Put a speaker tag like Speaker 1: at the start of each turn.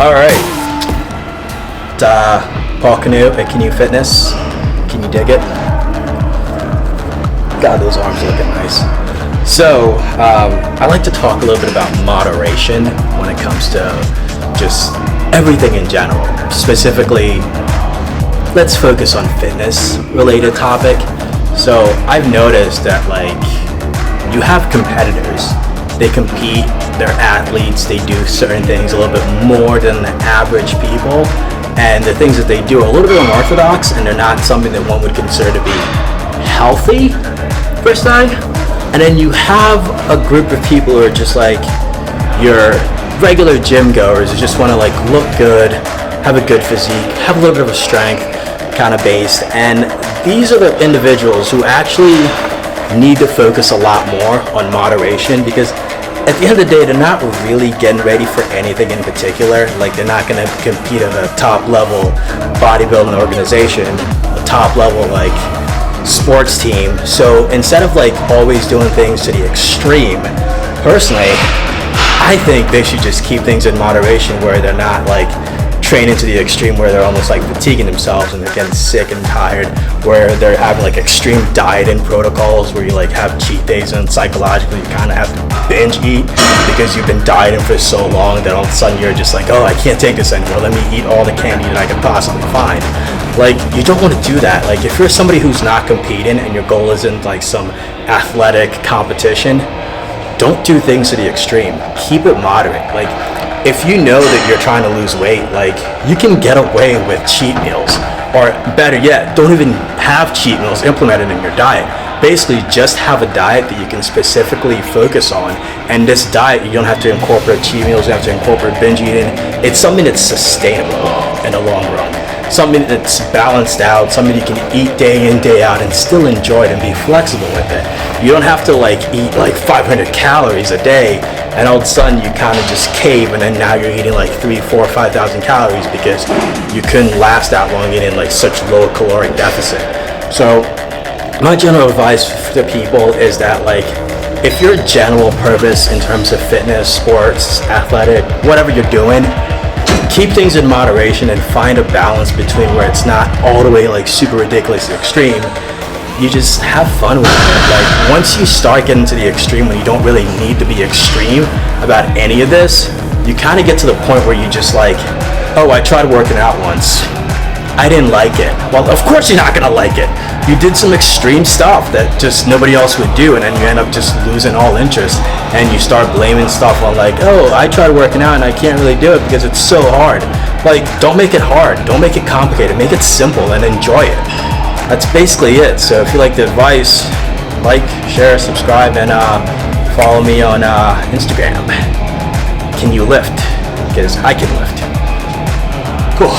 Speaker 1: All right. Paul Canoe at Kanufitness. Can you dig it? God, those arms looking nice. So, I like to talk a little bit about moderation when it comes to just everything in general. Specifically, let's focus on fitness-related topic. So, I've noticed that, like, you have competitors. They compete, they're athletes, they do certain things a little bit more than the average people. And the things that they do are a little bit unorthodox, and they're not something that one would consider to be healthy, per se. And then you have a group of people who are just like your regular gym goers who just want to like look good, have a good physique, have a little bit of a strength kind of base. And these are the individuals who actually need to focus a lot more on moderation, because at the end of the day, they're not really getting ready for anything in particular. Like, they're not going to compete at a top level bodybuilding organization, a top level like sports team. So instead of like always doing things to the extreme, personally, I think they should just keep things in moderation, where they're not like training to the extreme where they're almost like fatiguing themselves and they're getting sick and tired, where they're having like extreme dieting protocols where you like have cheat days, and psychologically you kind of have to binge eat because you've been dieting for so long that all of a sudden you're just like, oh, I can't take this anymore, let me eat all the candy that I can possibly find. Like, you don't want to do that. Like, if you're somebody who's not competing and your goal isn't like some athletic competition, don't do things to the extreme. Keep it moderate. Like, if you know that you're trying to lose weight, like, you can get away with cheat meals, or better yet, don't even have cheat meals implemented in your diet. Basically, just have a diet that you can specifically focus on, and this diet, you don't have to incorporate cheat meals, you have to incorporate binge eating. It's something that's sustainable in the long run, something that's balanced out, something you can eat day in, day out, and still enjoy it and be flexible with it. You don't have to like eat like 500 calories a day, and all of a sudden you kind of just cave, and then now you're eating like 3,000, 4,000, 5,000 calories because you couldn't last that long eating like such low caloric deficit. So my general advice to people is that, like, if your general purpose in terms of fitness, sports, athletic, whatever you're doing, keep things in moderation and find a balance between where it's not all the way like super ridiculously extreme. You just have fun with it. Like, once you start getting to the extreme when you don't really need to be extreme about any of this, you kind of get to the point where you just like, oh, I tried working out once, I didn't like it. Well, of course you're not gonna like it. You did some extreme stuff that just nobody else would do, and then you end up just losing all interest, and you start blaming stuff on like, oh, I tried working out and I can't really do it because it's so hard. Like, don't make it hard, don't make it complicated, make it simple and enjoy it. That's basically it. So if you like the advice, like, share, subscribe, and follow me on Instagram. Can you lift? Because I can lift. Cool.